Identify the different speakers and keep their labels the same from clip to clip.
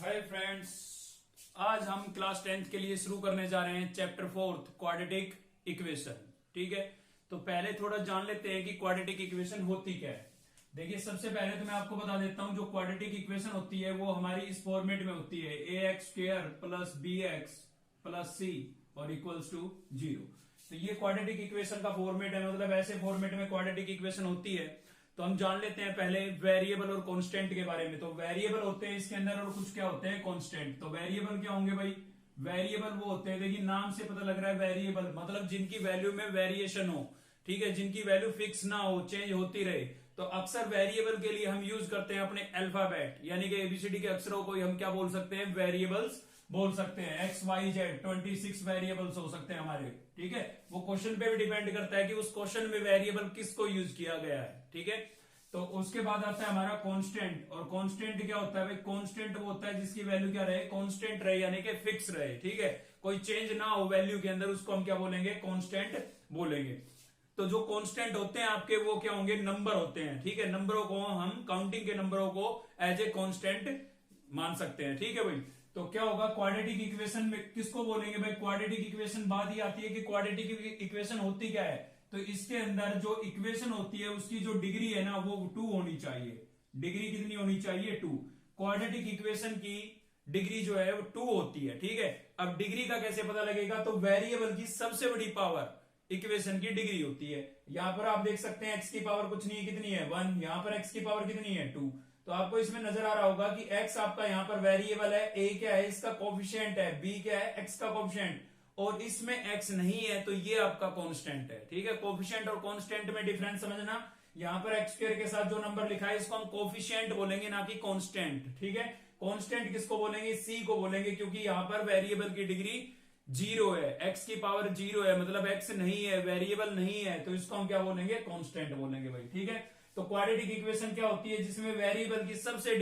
Speaker 1: Hi friends, आज हम class 10th के लिए शुरू करने जा रहे हैं चैप्टर 4 क्वाड्रेटिक इक्वेशन। ठीक है, तो पहले थोड़ा जान लेते हैं कि क्वाड्रेटिक इक्वेशन होती क्या है। देखिए, सबसे पहले तो मैं आपको बता देता हूं, जो क्वाड्रेटिक इक्वेशन होती है वो हमारी इस फॉर्मेट में होती है, a x square plus b x plus c और इक्वल्स टू 0। तो ये क्वाड्रेटिक इक्वेशन का फॉर्मेट है, मतलब ऐसे फॉर्मेट में क्वाड्रेटिक इक्वेशन होती है। तो हम जान लेते हैं पहले वेरिएबल और कांस्टेंट के बारे में। तो वेरिएबल होते हैं इसके अंदर और कुछ क्या होते हैं कांस्टेंट। तो वेरिएबल क्या होंगे भाई? वेरिएबल वो होते हैं, देखिए नाम से पता लग रहा है वेरिएबल मतलब जिनकी वैल्यू में वेरिएशन हो। ठीक है, जिनकी वैल्यू फिक्स ना हो, चेंज होती रहे। तो अक्सर वेरिएबल के लिए हम यूज करते हैं अपने अल्फाबेट, यानी कि एबीसीडी के अक्षरों को हम क्या बोल सकते हैं? वेरिएबल्स बोल सकते हैं। एक्स वाई जेड 26 वेरिएबल्स हो सकते हैं हमारे। ठीक है, वो क्वेश्चन पे भी डिपेंड करता है कि उस क्वेश्चन में वेरिएबल किसको यूज किया गया है। ठीक है, तो उसके बाद आता है हमारा कांस्टेंट। और कांस्टेंट क्या होता है भाई? कांस्टेंट वो होता है जिसकी वैल्यू क्या रहे? कांस्टेंट रहे, यानी कि फिक्स रहे। ठीक है, कोई चेंज ना हो वैल्यू के अंदर, उसको हम क्या बोलेंगे? कांस्टेंट बोलेंगे। तो जो कांस्टेंट होते हैं आपके वो क्या होंगे? नंबर होते हैं। ठीक है, नंबरों को हम काउंटिंग के नंबरों को एज ए कांस्टेंट मान सकते हैं। ठीक है भाई, तो क्या होगा क्वाड्रेटिक इक्वेशन में? किसको बोलेंगे भाई? क्वाड्रेटिक इक्वेशन बात ही आती है कि क्वाड्रेटिक इक्वेशन होती क्या है। तो इसके अंदर जो इक्वेशन होती है उसकी जो डिग्री है ना वो 2 होनी चाहिए। डिग्री कितनी होनी चाहिए? 2। क्वाड्रेटिक इक्वेशन की डिग्री जो है वो 2 होती है। ठीक है, अब डिग्री का कैसे पता लगेगा? तो वेरिएबल की सबसे बड़ी पावर इक्वेशन की डिग्री होती है। यहां पर आप देख सकते हैं एक्स की पावर कुछ नहीं, कितनी है? 1। यहां पर एक्स की पावर कितनी है? 2। तो आपको इसमें नजर आ रहा होगा कि x आपका यहां पर वेरिएबल है, a क्या है? इसका कोफिशिएंट है, b क्या है? x का कोफिशिएंट। और इसमें x नहीं है तो ये आपका कांस्टेंट है। ठीक है, कोफिशिएंट और कांस्टेंट में डिफरेंस समझना। यहां पर x स्क्वायर के साथ जो नंबर लिखा है इसको हम कोफिशिएंट बोलेंगे, ना कि कांस्टेंट। ठीक है, कांस्टेंट किसको बोलेंगे? c को बोलेंगे, क्योंकि यहां पर वेरिएबल की डिग्री 0 है, x की पावर 0 है, मतलब x नहीं है, वेरिएबल नहीं है, तो इसको हम क्या बोलेंगे? कांस्टेंट बोलेंगे भाई। ठीक है, तो क्वाड्रेटिक इक्वेशन क्या होती है? जिसमें वेरिएबल की सबसे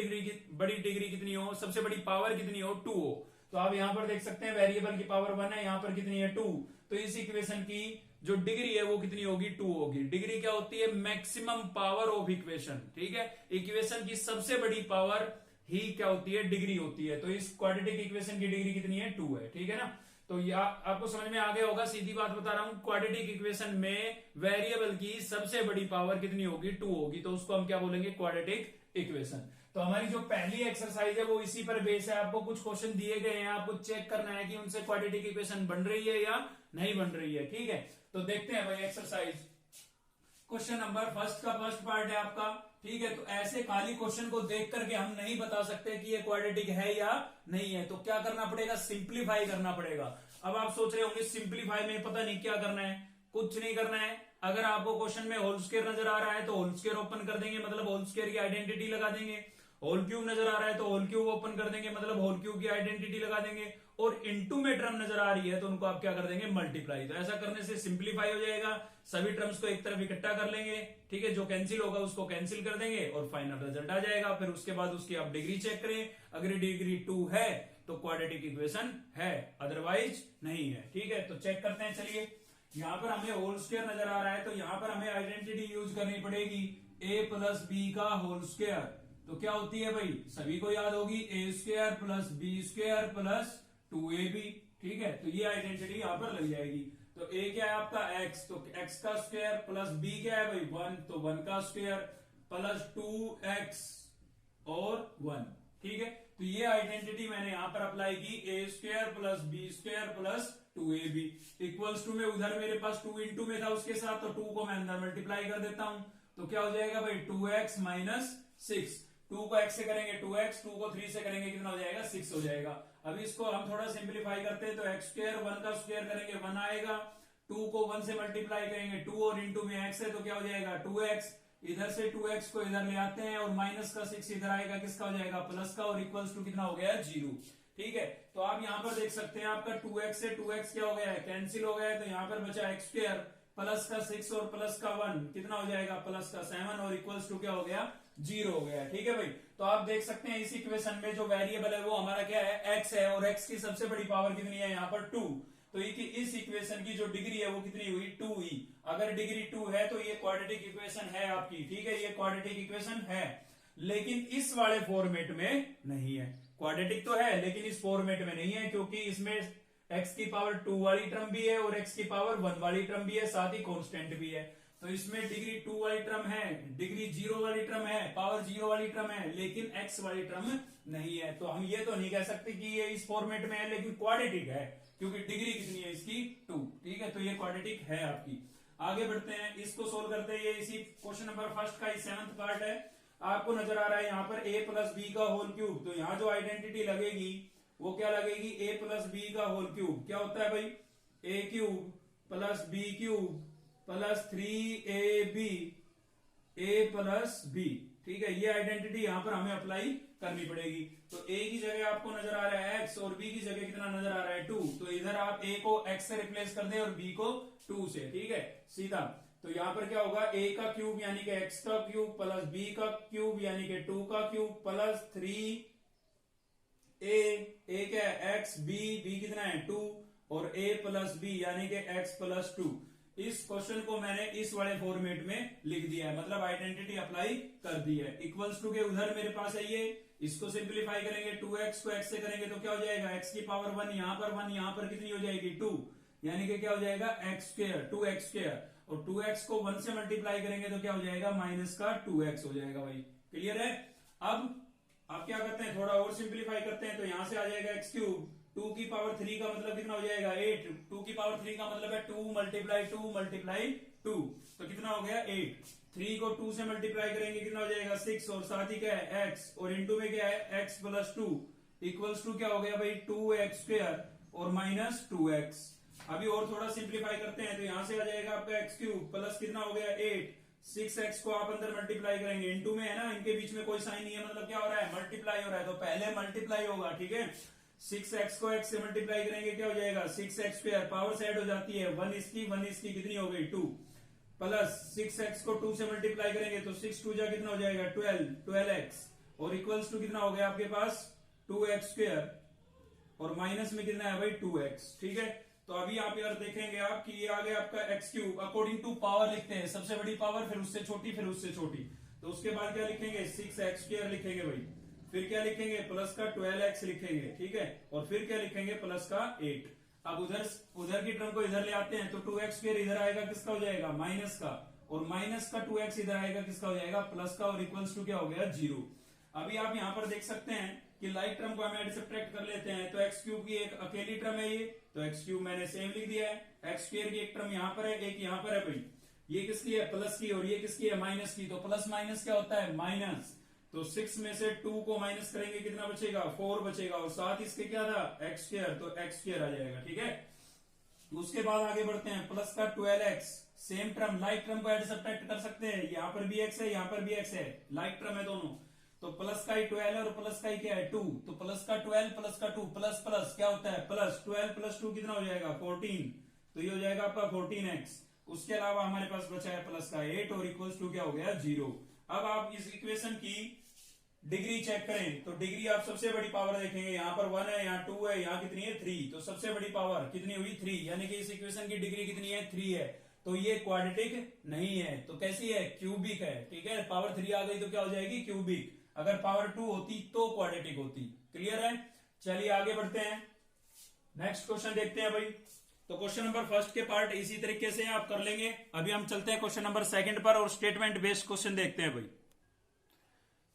Speaker 1: बड़ी डिग्री कितनी हो, सबसे बड़ी पावर कितनी हो? 2 हो। तो आप यहां पर देख सकते हैं वेरिएबल की पावर 1 है, यहां पर कितनी है? 2। तो इस इक्वेशन की जो डिग्री है वो कितनी होगी? 2 होगी। डिग्री क्या होती है? Maximum power of equation. ठीक है, इक्वेशन की सबसे बड़ी पावर ही क्या होती है? डिग्री होती है। तो इस क्वाड्रेटिक इक्वेशन की डिग्री कितनी है? 2 है। ठीक है ना, तो आपको समझ में आ गया होगा, सीधी बात बता रहा हूं। क्वाड्रेटिक इक्वेशन में वेरिएबल की सबसे बड़ी पावर कितनी होगी? 2 होगी। तो उसको हम क्या बोलेंगे? Quadratic equation. तो हमारी जो पहली एक्सरसाइज है वो इसी पर बेस है। आपको कुछ क्वेश्चन दिए गए हैं, आपको चेक करना है कि उनसे क्वाड्रेटिक इक्वेशन बन रही है या नहीं बन रही है। ठीक है, तो देखते हैं भाई एक्सरसाइज। क्वेश्चन नंबर फर्स्ट का फर्स्ट पार्ट है आपका। ठीक है, तो ऐसे खाली क्वेश्चन को देख करके हम नहीं बता सकते कि ये क्वाड्रेटिक है या नहीं है। तो क्या करना पड़ेगा? सिंप्लीफाई करना पड़ेगा। अब आप सोच रहे होंगे सिंप्लीफाई में पता नहीं क्या करना है। कुछ नहीं करना है। अगर आपको क्वेश्चन में होल स्क्वायर नजर आ रहा है तो होल स्क्वायर ओपन कर देंगे, मतलब होल स्क्वायर की आइडेंटिटी लगा देंगे। होल क्यूब नजर आ रहा है तो होल क्यूब ओपन कर देंगे, मतलब होल क्यूब की आइडेंटिटी लगा देंगे। और इनटू में टर्म नजर आ रही है तो उनको आप क्या कर देंगे? मल्टीप्लाई। तो ऐसा करने से सिंप्लीफाई हो जाएगा। सभी टर्म्स को एक तरफ इकट्ठा कर लेंगे। ठीक है, जो कैंसिल होगा उसको कैंसिल कर देंगे और फाइनल रिजल्ट आ जाएगा। फिर उसके बाद उसकी आप डिग्री चेक करें। अगर डिग्री 2 है तो क्वाड्रेटिक इक्वेशन है, अदरवाइज नहीं है। ठीक है, तो चेक करते हैं। चलिए, यहां पर हमें होल स्क्वायर नजर आ रहा है तो यहां पर हमें आइडेंटिटी यूज करनी पड़ेगी, a प्लस बी का होल स्क्वायर। तो क्या होती है भाई? सभी को याद होगी, a square plus b square plus 2ab। ठीक है, तो ये आइडेंटिटी यहां पर लग जाएगी। तो a क्या है आपका? x, तो x का स्क्वायर प्लस b क्या है भाई? 1, तो 1 का स्क्वायर प्लस 2x और 1। ठीक है, तो ये आइडेंटिटी मैंने यहां पर अप्लाई की, a square plus b square plus 2ab equals to में उधर मेरे पास 2 इंटू में था उसके साथ, तो 2 को मैं अंदर मल्टीप्लाई कर देता हूं। तो क्या हो जाएगा भाई? 2x minus 6। 2 को x से करेंगे 2x, 2 को 3 से करेंगे कितना हो जाएगा? 6 हो जाएगा। अब इसको हम थोड़ा सिंप्लीफाई करते हैं तो x स्क्वायर 1 का स्क्वायर करेंगे 1 आएगा। 2 को 1 से मल्टीप्लाई करेंगे 2 और इंटू में x है तो क्या हो जाएगा? 2x। इधर से 2x को इधर ले आते हैं और माइनस का 6 इधर आएगा, किसका हो जाएगा? प्लस का, और इक्वल्स टू कितना हो गया? 0। ठीक है, तो आप यहां पर देख सकते हैं आपका 2x से 2x क्या हो गया है? कैंसिल हो गया है। तो यहां पर बचा x स्क्वायर प्लस का 6 और प्लस का 1 कितना हो जाएगा? प्लस का 7 और इक्वल्स टू क्या हो गया? 0 हो गया। ठीक है भाई, तो आप देख सकते हैं इस इक्वेशन में जो वेरिएबल है वो हमारा क्या है? x है, और x की सबसे बड़ी पावर कितनी है? यहाँ पर 2। तो इस इक्वेशन की जो डिग्री है वो कितनी हुई? 2 ही। अगर डिग्री 2 है तो ये क्वाड्रेटिक इक्वेशन है आपकी। ठीक है, ये क्वाड्रेटिक इक्वेशन है, लेकिन इस वाले फॉर्मेट में नहीं है। क्वाड्रेटिक तो है लेकिन इस फॉर्मेट में नहीं है, क्योंकि इसमें x की पावर 2 वाली टर्म भी है और x की पावर 1 वाली टर्म भी है, साथ ही कांस्टेंट भी है। तो इसमें डिग्री 2 वाली टर्म है, डिग्री 0 वाली टर्म है, पावर 0 वाली टर्म है, लेकिन x वाली टर्म नहीं है। तो हम ये तो नहीं कह सकते कि ये इस फॉर्मेट में है, लेकिन क्वाड्रेटिक है, क्योंकि डिग्री कितनी है इसकी 2। ठीक है, तो ये क्वाड्रेटिक है आपकी। आगे बढ़ते हैं, इसको सोल्व करते हैं। ये इसी क्वेश्चन नंबर फर्स्ट का 7th पार्ट है। आपको नजर आ रहा है यहाँ पर a प्लस बी का होल क्यूब। तो यहाँ जो आइडेंटिटी लगेगी वो क्या लगेगी, a प्लस बी का होल क्यूब। क्या होता है भाई, a cube plus B cube plus 3ab a plus b। ठीक है, ये आइडेंटिटी यहाँ पर हमें अप्लाई करनी पड़ेगी। तो a की जगह आपको नजर आ रहा है x और b की जगह कितना नजर आ रहा है 2। तो इधर आप a को x से रिप्लेस कर दें और b को 2 से। ठीक है, सीधा। तो यहाँ पर क्या होगा, a का क्यूब यानी कि x का क्यूब प्लस b का क्यूब यानी कि 2 का क्यूब प्लस 3a क्या है x, b कितना है 2 और a प्लस b यानी कि x प्लस 2। इस क्वेश्चन को मैंने इस वाले फॉर्मेट में लिख दिया है, मतलब आइडेंटिटी अप्लाई कर दी है। इक्वल्स टू के उधर मेरे पास है ये, इसको सिंप्लीफाई करेंगे, 2x को x से करेंगे तो क्या हो जाएगा, x की पावर 1 यहाँ पर 1 यहाँ पर कितनी हो जाएगी 2, यानी कि क्या हो जाएगा x स्क्वायर 2x स्क्वायर, और 2x को 1 से मल्टीप्लाई करेंगे तो क्या हो जाएगा माइनस का 2x हो जाएगा। भाई क्लियर है। अब आप क्या करते हैं, थोड़ा और सिंप्लीफाई करते हैं। तो यहां से आ जाएगा x क्यूब, 2 की पावर 3 का मतलब कितना हो जाएगा 8, 2 की पावर 3 का मतलब है 2 मल्टीप्लाई 2 तो कितना हो गया 8। 3 को 2 से मल्टीप्लाई करेंगे कितना हो जाएगा 6, और साथ ही क्या है x, और इंटू में क्या है x प्लस 2 इक्वल्स टू क्या हो गया भाई 2x स्क्वायर और माइनस 2x। अभी और थोड़ा सिंप्लीफाई करते हैं। तो यहां से आ जाएगा आपका x क्यूब प्लस कितना हो गया 8, 6x को आप अंदर मल्टीप्लाई करेंगे, इनटू में है ना, इनके बीच में कोई साइन नहीं है, मतलब क्या हो रहा है मल्टीप्लाई हो रहा है। तो पहले मल्टीप्लाई होगा, ठीक है। 6x को x से मल्टीप्लाई करेंगे क्या हो जाएगा 6x स्क्वायर, पावर सेट हो जाती है 1 इसकी कितनी हो गई 2, प्लस 6x को 2 से मल्टीप्लाई करेंगे तो 6 2 जा कितना हो जाएगा 12x, और इक्वल्स टू कितना हो गया आपके पास 2x स्क्वायर, और माइनस में कितना है भाई 2x। ठीक है, तो अभी आप यार देखेंगे आप कि ये आ गया आपका x cube, according to power लिखते हैं, सबसे बड़ी पावर फिर उससे छोटी फिर उससे छोटी। तो उसके बाद क्या लिखेंगे 6x स्क्वायर लिखेंगे भाई, फिर क्या लिखेंगे प्लस का 12x लिखेंगे। ठीक है, और फिर क्या लिखेंगे प्लस का 8। अब उधर की टर्म को इधर ले आते हैं तो 2x स्क्वायर इधर आएगा किसका हो जाएगा माइनस का, और माइनस का 2x इधर आएगा किसका हो जाएगा प्लस का, और इक्वल्स टू क्या हो गया 0। अभी आप यहाँ पर देख सकते हैं कि लाइक टर्म को हम ऐड सब्ट्रैक्ट कर लेते हैं। तो x क्यूब की एक अकेली टर्म है ये, तो x क्यूब मैंने सेम लिख दिया है। x स्क्वायर की एक टर्म यहाँ पर है, एक यहाँ पर है भाई, ये किसकी है प्लस की, और ये किसकी है माइनस की। तो प्लस माइनस क्या होता है माइनस, तो 6 में से 2 को माइनस करेंगे कितना बचेगा 4 बचेगा, और साथ इसके क्या था x स्क्वायर, तो x स्क्वायर आ जाएगा। ठीक है, उसके बाद आगे बढ़ते हैं, प्लस का 12x, same term like term को ऐड सब्ट्रैक्ट कर सकते हैं, यहाँ पर भी x है यहाँ पर भी x है, लाइक टर्म है दोनों। तो प्लस का ही 12 है और प्लस का ही क्या है 2, तो प्लस का 12 प्लस का 2 प्लस प्लस क्या होता है प्लस, 12 प्लस 2 कितना हो जाएगा 14, तो ये हो जाएगा आपका 14x। उसके अलावा हमारे पास बचा है प्लस का 8 और इक्वल्स टू क्या हो गया 0। अब आप इस इक्वेशन की डिग्री चेक करें, तो डिग्री आप सबसे बड़ी पावर देखेंगे, यहाँ पर 1 है यहाँ 2 है यहाँ कितनी है 3, तो सबसे बड़ी पावर कितनी हुई 3, यानी कि इस इक्वेशन की डिग्री कितनी है 3 है। तो ये क्वाड्रेटिक नहीं है, तो कैसी है क्यूबिक है। ठीक है, पावर 3 आ गई तो क्या हो जाएगी क्यूबिक, अगर पावर 2 होती तो क्वाड्रेटिक होती। क्लियर है, चलिए आगे बढ़ते हैं, नेक्स्ट क्वेश्चन देखते हैं भाई। तो क्वेश्चन नंबर फर्स्ट के पार्ट इसी तरीके से आप कर लेंगे। अभी हम चलते हैं क्वेश्चन नंबर सेकंड पर और स्टेटमेंट बेस्ड क्वेश्चन देखते हैं भाई।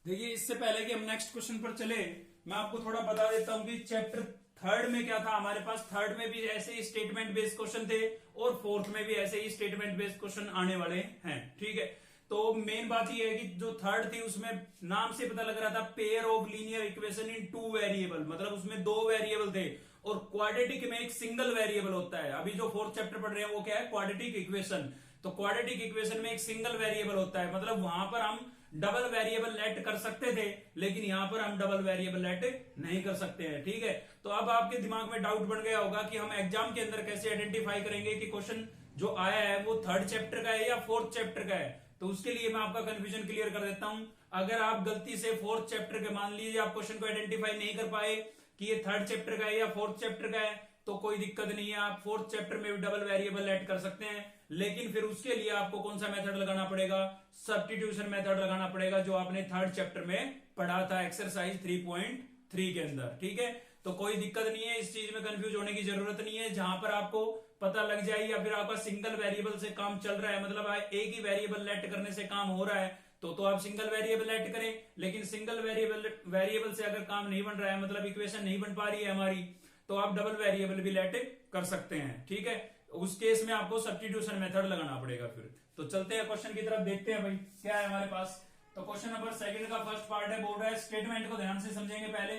Speaker 1: देखिए, इससे पहले कि हम नेक्स्ट क्वेश्चन पर चले, मैं आपको थोड़ा बता देता हूं कि चैप्टर थर्ड में क्या था हमारे पास। थर्ड में भी ऐसे ही स्टेटमेंट बेस्ड क्वेश्चन थे और फोर्थ में भी ऐसे ही स्टेटमेंट बेस्ड क्वेश्चन आने वाले हैं। ठीक है, तो मेन बात यह है कि जो थर्ड थी उसमें नाम से पता लग रहा था pair of linear equation in 2 variable, मतलब उसमें 2 वेरिएबल थे, और क्वाड्रेटिक में एक सिंगल वेरिएबल होता है। अभी जो फोर्थ चैप्टर पढ़ रहे हैं वो क्या है क्वाड्रेटिक इक्वेशन। तो क्वाड्रेटिक इक्वेशन में एक सिंगल वेरिएबल होता है, मतलब वहां पर हम डबल वेरिएबल लेट कर सकते थे, लेकिन यहां पर हम डबल वेरिएबल लेट नहीं कर सकते हैं। ठीक है, तो अब आपके दिमाग में डाउट बन गया होगा कि हम एग्जाम के अंदर कैसे आइडेंटिफाई करेंगे कि क्वेश्चन जो आया है वो थर्ड चैप्टर का है या फोर्थ चैप्टर का है। तो उसके लिए मैं आपका कंफ्यूजन क्लियर कर देता हूं। अगर आप गलती से फोर्थ चैप्टर के मान लीजिए आप क्वेश्चन को आइडेंटिफाई नहीं कर पाए कि ये थर्ड चैप्टर का है या फोर्थ चैप्टर का है, तो कोई दिक्कत नहीं है, आप फोर्थ चैप्टर में भी डबल वेरिएबल ऐड कर सकते हैं। लेकिन फिर उसके लिए आपको कौन सा मेथड लगाना पड़ेगा, सब्स्टिट्यूशन मेथड लगाना पड़ेगा, जो आपने थर्ड चैप्टर में पढ़ा था एक्सरसाइज 3.3 3 के अंदर, ठीक है। तो कोई दिक्कत नहीं है, इस चीज में कंफ्यूज होने की जरूरत नहीं है। जहां पर आपको पता लग जाए या फिर आपका सिंगल वेरिएबल से काम चल रहा है, मतलब एक ही वेरिएबल लेट करने से काम हो रहा है, तो आप सिंगल वेरिएबल लेट करें। लेकिन सिंगल वेरिएबल से अगर काम नहीं बन रहा है, मतलब इक्वेशन नहीं बन पा रही है हमारी, तो आप डबल वेरिएबल भी लेट कर सकते हैं, ठीक है। उस केस में आपको सब्स्टिट्यूशन मेथड लगाना पड़ेगा फिर। तो चलते हैं क्वेश्चन की तरफ, देखते हैं भाई क्या है हमारे पास। तो क्वेश्चन नंबर 2 का फर्स्ट पार्ट है, बोल रहा है स्टेटमेंट को ध्यान से समझेंगे पहले।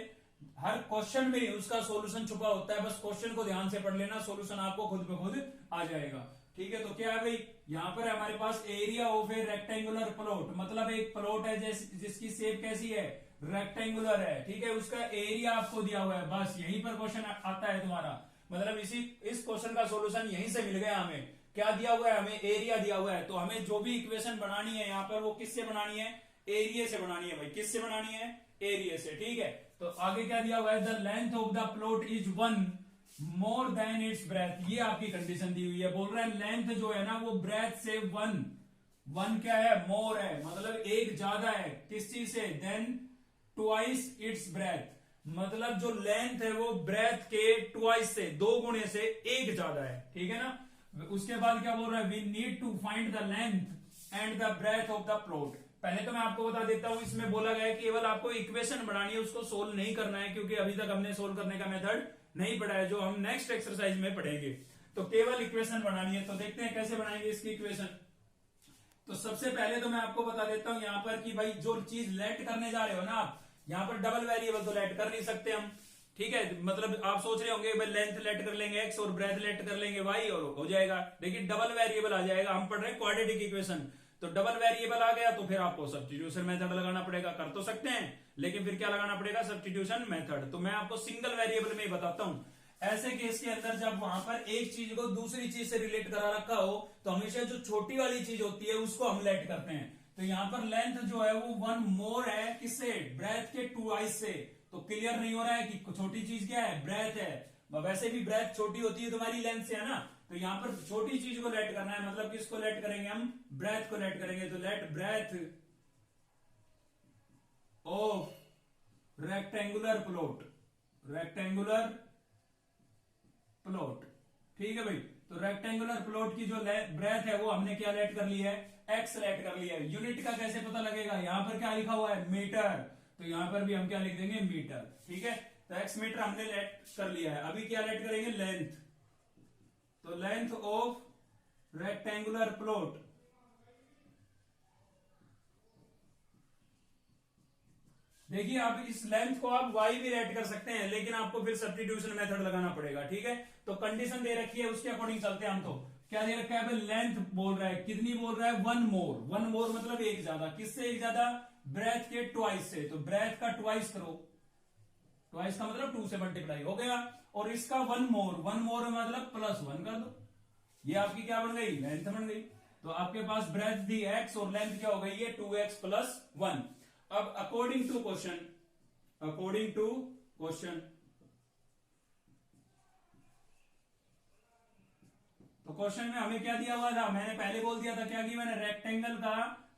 Speaker 1: हर क्वेश्चन में उसका सॉल्यूशन छुपा होता है, बस क्वेश्चन को ध्यान से पढ़ लेना, सॉल्यूशन आपको खुद पे खुद आ जाएगा, ठीक है। तो क्या है भाई, यहाँ पर हमारे पास area of a rectangular plot, मतलब एक प्लॉट है जिसकी शेप कैसी है, रेक्टेंगुलर है, ठीक है। उसका एरिया आपको दिया हुआ है, बस यहीं पर क्वेश्चन आता है तुम्हारा, मतलब इस क्वेश्चन का सॉल्यूशन यहीं से मिल गया हमें। क्या दिया हुआ है हमें, एरिया दिया हुआ है। तो हमें जो भी इक्वेशन बनानी है यहाँ पर, वो किससे बनानी है, एरिया से बनानी है भाई। किससे बनानी है, एरिया से, ठीक है। तो आगे क्या दिया हुआ है, the length of the plot is 1 more than it's breath, ये आपकी कंडीशन दी हुई है। बोल रहा है लेंथ जो है ना वो ब्रेथ से 1 क्या है, मोर है, मतलब एक ज्यादा है, किस चीज से, देन ट्वाइस इट्स ब्रेथ, मतलब जो लेंथ है वो ब्रेथ के ट्वाइस से, 2 गुणे से एक ज्यादा है, ठीक है ना। उसके बाद क्या बोल रहा है, we need to find the length and the breadth of the plot. पहले तो मैं आपको बता देता हूं, इसमें बोला गया है केवल आपको इक्वेशन बनानी है, उसको सोल्व नहीं करना है, क्योंकि अभी तक हमने सोल्व करने का मेथड नहीं पढ़ा है, जो हम नेक्स्ट एक्सरसाइज में पढ़ेंगे। तो केवल इक्वेशन बनानी है। तो देखते हैं कैसे बनाएंगे इसकी इक्वेशन। तो सबसे पहले तो मैं आपको बता देता हूं यहाँ पर कि भाई जो चीज लेट करने जा रहे हो ना आप, यहाँ पर डबल वेरिएबल तो लेट कर नहीं सकते हम, ठीक है। मतलब आप सोच रहे होंगे भाई लेंथ लेट कर लेंगे x और ब्रेथ लेट कर लेंगे y और हो जाएगा, लेकिन डबल वेरिएबल आ जाएगा। हम पढ़ रहे हैं क्वाड्रेटिक इक्वेशन, तो डबल वेरिएबल आ गया तो फिर आपको सब्स्टिट्यूशन मेथड लगाना पड़ेगा। कर तो सकते हैं, लेकिन फिर क्या लगाना पड़ेगा, सब्स्टिट्यूशन मेथड। तो मैं आपको सिंगल वेरिएबल में ही बताता हूं। ऐसे केस के अंदर जब वहां पर एक चीज को दूसरी चीज से रिलेट करा रखा हो, तो हमेशा जो छोटी वाली चीज होती है उसको हम लेट करते हैं। तो यहाँ पर लेंथ जो है वो 1 मोर है, किससे, ब्रेथ के 2 से। तो क्लियर नहीं हो रहा है कि छोटी चीज क्या है, ब्रेथ है। वैसे भी ब्रेथ छोटी होती है तुम्हारी लेंथ से, है ना। तो यहाँ पर छोटी चीज को लेट करना है, मतलब किसको लेट करेंगे हम, ब्रेथ को लेट करेंगे। तो let breadth of rectangular plot, rectangular plot, ठीक है भाई। तो रेक्टेंगुलर प्लॉट की जो ब्रेथ है वो हमने क्या लेट कर ली है, एक्स लेट कर लिया है। यूनिट का कैसे पता लगेगा, यहां पर क्या लिखा हुआ है, मीटर, तो यहां पर भी हम क्या लिख देंगे, मीटर, ठीक है। तो एक्स मीटर हमने लेट कर लिया है। अभी क्या लेट करेंगे, लेंथ। तो लेंथ ऑफ रेक्टेंगुलर प्लॉट, देखिए आप इस लेंथ को आप y भी लेट कर सकते हैं, लेकिन आपको फिर सब्स्टिट्यूशन मेथड लगाना पड़ेगा, ठीक है। तो कंडीशन दे रखी है, उसके अकॉर्डिंग चलते हैं हम। तो क्या दे रखा है, लेंथ बोल रहा है, कितनी बोल रहा है, 1 मोर। 1 मोर मतलब एक ज्यादा, किससे एक ज्यादा, ब्रेथ के ट्वाइस से। तो ब्रेथ का ट्वाइस करो, ट्वाइस का मतलब 2 से मल्टीप्लाई हो गया, और इसका 1 मोर, 1 मोर मतलब +1 कर दो, ये आपकी क्या बन गई, लेंथ बन गई। तो आपके पास ब्रेथ थी x और लेंथ क्या हो गई है, 2x + 1। अब according to question, according to question, तो क्वेश्चन में हमें क्या दिया हुआ था, मैंने पहले बोल दिया था क्या की मैंने,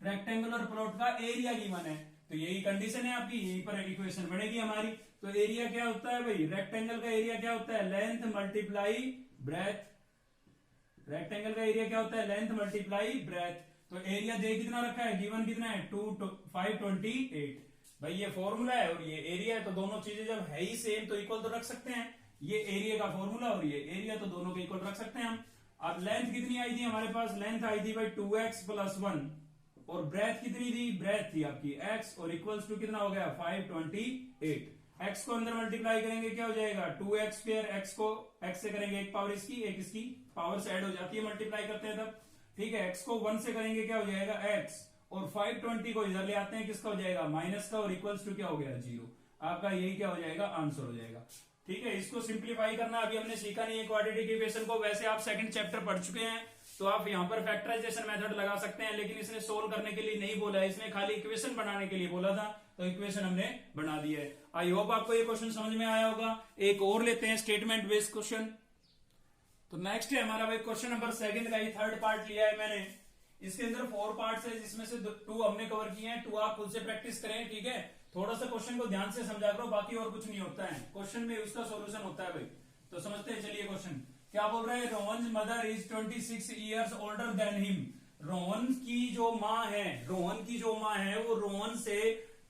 Speaker 1: रेक्टेंगुलर प्लॉट का एरिया गिवन है। तो यही कंडीशन है आपकी, यहीं पर इक्वेशन बनेगी हमारी। तो एरिया क्या होता है भाई, रेक्टेंगल का एरिया क्या होता है, लेंथ मल्टीप्लाई ब्रेथ। रेक्टेंगल का एरिया क्या होता है, लेंथ मल्टीप्लाई ब्रेथ। तो एरिया दे कितना रखा है, गिवन कितना है, 528। भाई ये फॉर्मूला है और ये एरिया है, तो दोनों चीजें जब है ही सेम तो इक्वल तो रख सकते हैं। ये एरिया का फॉर्मूला और ये एरिया, तो दोनों के इक्वल रख सकते हैं हम। अब लेंथ कितनी आई थी हमारे पास, लेंथ आई थी भाई 2x + 1, और ब्रेथ कितनी थी, ब्रेथ थी आपकी x, और इक्वल्स टू कितना हो गया, 528। x को अंदर मल्टीप्लाई करेंगे क्या हो जाएगा, 2x², x को x से करेंगे एक पावर इसकी, एक इसकी पावर से ऐड हो जाती है, मल्टीप्लाई करते हैं तब, ठीक है। x को 1 से करेंगे क्या हो जाएगा, x, और 520 को इधर ले आते हैं, किसका हो जाएगा, माइनस का, और इक्वल्स टू क्या हो गया, 0। आपका यही क्या हो जाएगा, आंसर हो जाएगा, ठीक है। इसको सिंप्लीफाई करना अभी हमने सीखा नहीं है क्वाड्रेटिक इक्वेशन को। वैसे आप सेकंड चैप्टर पढ़ चुके हैं, तो आप यहाँ पर फैक्टराइजेशन मेथड लगा सकते हैं, लेकिन इसने सोल्व करने के लिए नहीं बोला है, इसने खाली इक्वेशन बनाने के लिए बोला था, तो इक्वेशन हमने बना दी है। आई होप आपको ये क्वेश्चन समझ में आया होगा। एक और लेते हैं स्टेटमेंट बेस्ड क्वेश्चन। तो नेक्स्ट है हमारा भाई क्वेश्चन नंबर 2 का ही 3rd पार्ट लिया है मैंने। इसके अंदर 4 पार्ट्स है, जिसमें से 2 हमने कवर किए हैं, 2 आप खुद से प्रैक्टिस करें, ठीक है। थोड़ा सा क्वेश्चन को ध्यान से समझा करो, बाकी और कुछ नहीं होता है क्वेश्चन में, उसका सॉल्यूशन होता है भाई। तो समझते हैं, चलिए क्वेश्चन क्या बोल रहे हैं। Rohan mother is 26 years older than him. Rohan की जो माँ है वो रोहन से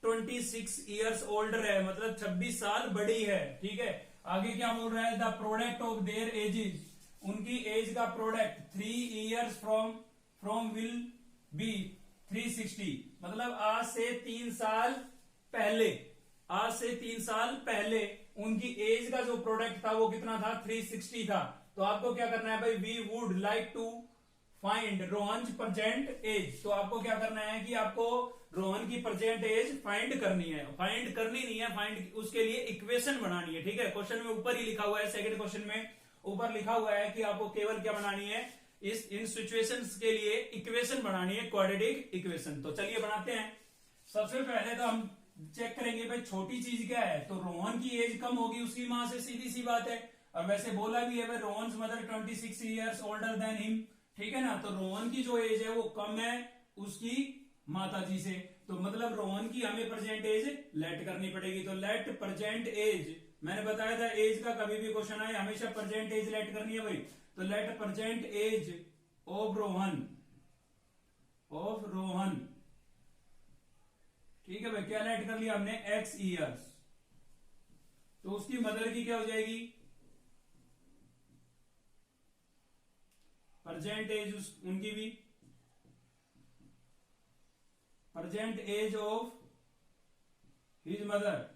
Speaker 1: 26 ईयर्स ओल्डर है, मतलब 26 साल बड़ी है, ठीक है। आगे क्या बोल रहा है, the product of their edges, उनकी एज का product 3 years from will be 360, मतलब आज से 3 साल पहले उनकी एज का जो प्रोडक्ट था वो कितना था, 360 था। तो आपको क्या करना है भाई, we would like to find Rohan present age. तो आपको क्या करना है कि आपको रोहन की प्रेजेंट एज फाइंड करनी है, उसके लिए इक्वेशन बनानी है, ठीक है। क्वेश्चन में ऊपर ही लिखा हुआ है, सेकंड क्वेश्चन में ऊपर लिखा हुआ है कि आपको केवल क्या बनानी है, इन सिचुएशंस के लिए इक्वेशन बनानी है, क्वाड्रेटिक इक्वेशन। तो चलिए बनाते हैं। सबसे पहले तो हम चेक करेंगे भाई छोटी चीज क्या है, तो रोहन की एज कम होगी उसकी मां से, सीधी सी बात है। और वैसे बोला भी है भाई Rohan mother 26 years older than him, ठीक है ना। तो रोहन की जो एज है वो कम है उसकी माताजी से, तो मतलब रोहन की हमें प्रेजेंट एज लेट करनी पड़ेगी। तो लेट प्रेजेंट एज, मैंने बताया था एज का कभी भी क्वेश्चन आए हमेशा प्रेजेंट एज लेट करनी है भाई। तो let present age of Rohan, ठीक है भाई, क्या लेट कर लिया हमने, x ईयर्स। तो उसकी मदर की क्या हो जाएगी, प्रेजेंट एज उनकी भी, present age of his mother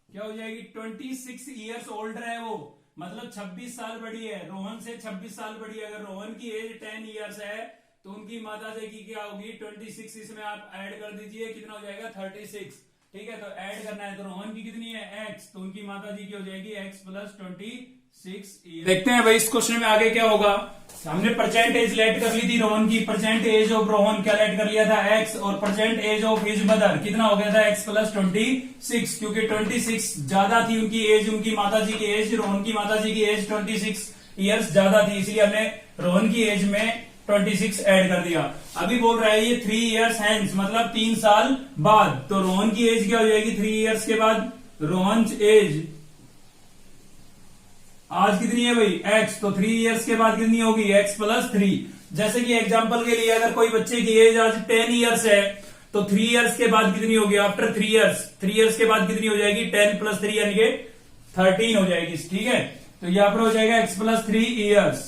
Speaker 1: क्या हो जाएगी, 26 ईयर्स ओल्डर है वो, मतलब 26 साल बड़ी है, रोहन से 26 साल बड़ी है। अगर रोहन की एज 10 ईयर्स है तो उनकी माता जी की क्या होगी, 26, इसमें आप ऐड कर दीजिए, कितना हो जाएगा 36, ठीक है। तो ऐड करना है, तो रोहन की कितनी है x, तो उनकी माता जी की हो जाएगी x प्लस 26 ईयर। देखते हैं भाई इस क्वेश्चन में आगे क्या होगा। हमने प्रेजेंट एज लेट कर ली थी रोहन की, प्रेजेंट एज ऑफ रोहन क्या लेट कर लिया था x, और present age of his mother कितना हो गया था x प्लस 26, क्योंकि 26 ज्यादा थी उनकी एज, उनकी माता जी की एज, रोहन की माता जी की एज 26 ईयर्स ज्यादा थी, इसलिए हमने रोहन की एज में 26 ऐड कर दिया। अभी बोल रहा है ये 3 ईयर्स हैंस, मतलब 3 साल बाद। तो रोहन की एज क्या हो जाएगी 3 ईयर्स के बाद, रोहन एज आज कितनी है भाई x, तो 3 ईयर्स के बाद कितनी होगी x प्लस 3। जैसे कि एग्जांपल के लिए अगर कोई बच्चे की एज आज 10 ईयर्स है तो 3 ईयर्स के बाद कितनी होगी, आफ्टर 3 ईयर्स के बाद कितनी हो जाएगी, 10 प्लस 3 यानी कि 13 हो जाएगी, ठीक है। तो यहाँ पर हो जाएगा x प्लस 3 ईयर्स,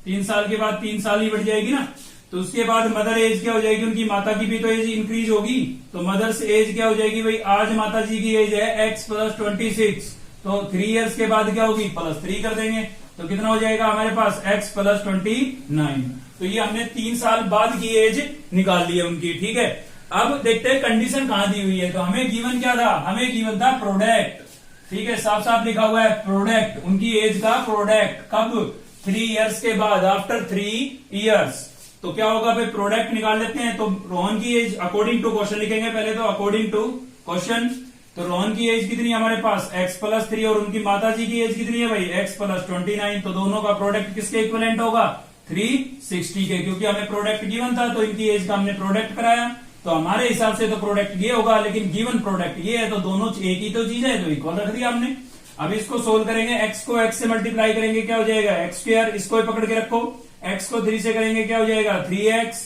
Speaker 1: 3 साल के बाद 3 साल ही बढ़ जाएगी ना। तो उसके बाद मदर एज क्या हो जाएगी, उनकी माता की भी तो एज इंक्रीज होगी, तो मदर्स एज क्या हो जाएगी भाई, आज माता जी की एज है x प्लस 26, तो 3 ईयर्स के बाद क्या होगी, प्लस 3 कर देंगे, तो कितना हो जाएगा हमारे पास x प्लस 29। तो ये हमने 3 साल बाद की एज निकाल ली है उनकी, ठीक है। अब देखते हैं कंडीशन कहां दी हुई है। तो हमें गिवन क्या था, हमें गिवन था प्रोडक्ट, ठीक है, साफ साफ लिखा हुआ है प्रोडक्ट, उनकी एज का प्रोडक्ट कब, 3 ईयर्स के बाद, आफ्टर 3 ईयर्स। तो क्या होगा भाई, प्रोडक्ट निकाल लेते हैं। तो रोहन की एज अकॉर्डिंग टू क्वेश्चन लिखेंगे पहले, तो अकॉर्डिंग टू क्वेश्चन, तो रोहन की एज कितनी है हमारे पास x प्लस 3, और उनकी माता जी की एज कितनी है भाई x प्लस 29। तो दोनों का प्रोडक्ट किसके इक्विवेलेंट होगा, 360 के, क्योंकि हमें प्रोडक्ट गिवन था तो इनकी एज का हमने प्रोडक्ट कराया, तो हमारे हिसाब से तो प्रोडक्ट ये होगा, लेकिन गिवन प्रोडक्ट ये है, तो दोनों एक ही तो चीज है, तो इक्वल रख दिया हमने। अब इसको सोल्व करेंगे, x को x से मल्टीप्लाई करेंगे क्या हो जाएगा x², इसको पकड़ के रखो, x को 3 से करेंगे क्या हो जाएगा 3x,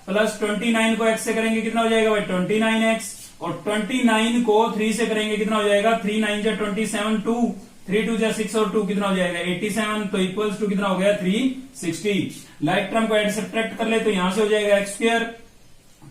Speaker 1: प्लस 29 को x से करेंगे कितना हो जाएगा भाई 29x, और 29 को 3 से करेंगे कितना हो जाएगा 3 9 जा 27, 2 3 2 जा 6 और 2 कितना हो जाएगा 87, तो इक्वल्स टू कितना हो गया 360। लाइक टर्म को सब्ट्रैक्ट कर ले तो यहां से हो जाएगा x²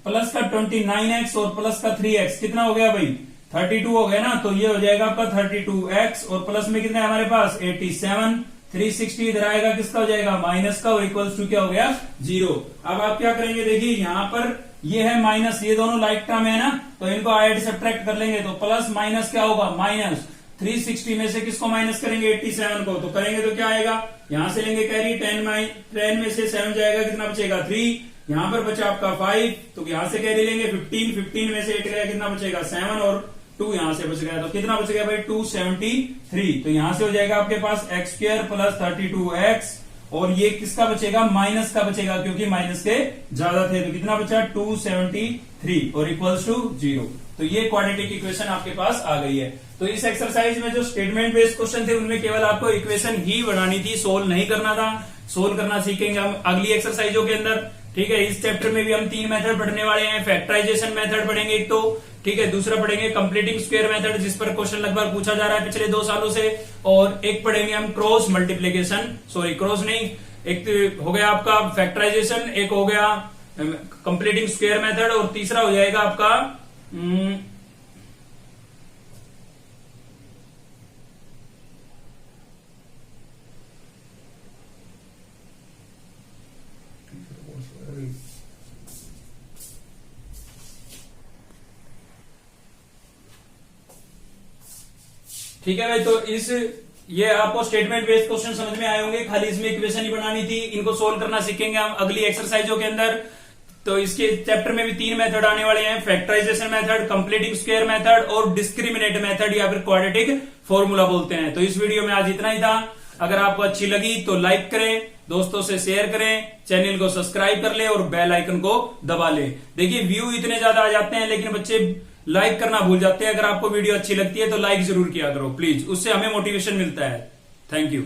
Speaker 1: प्लस का 29x और प्लस का 3x कितना हो गया भाई 32 हो गया ना। तो ये हो जाएगा आपका 32x और प्लस में कितना है हमारे पास 87, 360 इधर आएगा किसका हो जाएगा माइनस का, और इक्वल्स टू क्या हो गया 0। अब आप क्या करेंगे, देखिए यहाँ पर ये है माइनस, ये दोनों लाइक टर्म है ना, तो इनको ऐड सब्ट्रैक्ट कर लेंगे, तो प्लस माइनस क्या होगा माइनस, 360 में से किसको माइनस करेंगे 87 को, तो करेंगे तो क्या आएगा, यहां से लेंगे कैरी, 10 में से 7 जाएगा कितना बचेगा 3, यहां पर बचा आपका 5, तो यहां से कैरी लेंगे 15 में से 8 गया कितना बचेगा 7 और 2 यहां से बच गया, तो कितना बच गया भाई 273। तो यहां से हो जाएगा आपके पास x² प्लस 32x और ये किसका बचेगा, माइनस का बचेगा, क्योंकि माइनस के ज्यादा थे। तो कितना बचा, 273 और इक्वल्स टू 0। तो ये क्वाड्रेटिक इक्वेशन आपके पास आ गई है। तो इस एक्सरसाइज में जो स्टेटमेंट बेस्ड क्वेश्चन थे उनमें केवल आपको इक्वेशन ही बनानी थी, सोल्व नहीं करना था। सोल्व करना सीखेंगे हम अगली एक्सरसाइजों के अंदर, ठीक है। इस चैप्टर में भी हम 3 मेथड पढ़ने वाले हैं। फैक्टराइजेशन मेथड पढ़ेंगे एक तो, ठीक है, दूसरा पढ़ेंगे कंप्लीटिंग स्क्वायर मेथड जिस पर क्वेश्चन लगभग पूछा जा रहा है पिछले 2 सालों से, और एक पढ़ेंगे हम क्रॉस मल्टीप्लीकेशन, सॉरी क्रॉस नहीं, एक हो गया आपका फैक्टराइजेशन, एक हो गया कंप्लीटिंग स्क्वायर मेथड, और तीसरा हो जाएगा आपका ठीक है भाई। तो ये आपको स्टेटमेंट बेस्ड क्वेश्चन समझ में आए होंगे, खाली इसमें इक्वेशन ही बनानी थी। इनको सोल्व करना सीखेंगे हम अगली एक्सरसाइजों के अंदर। तो इसके चैप्टर में भी 3 मेथड आने वाले हैं, factorization method, completing square method और डिस्क्रिमिनेट मेथड या फिर क्वाड्रेटिक फॉर्मूला बोलते हैं। तो इस वीडियो में आज इतना ही था। अगर आपको अच्छी लगी तो लाइक करें, दोस्तों से शेयर करें, चैनल को सब्सक्राइब कर ले और बेल आइकन को दबा ले। देखिए व्यू इतने ज्यादा आ जाते हैं लेकिन बच्चे लाइक करना भूल जाते हैं। अगर आपको वीडियो अच्छी लगती है तो लाइक जरूर किया करो प्लीज, उससे हमें मोटिवेशन मिलता है। Thank you.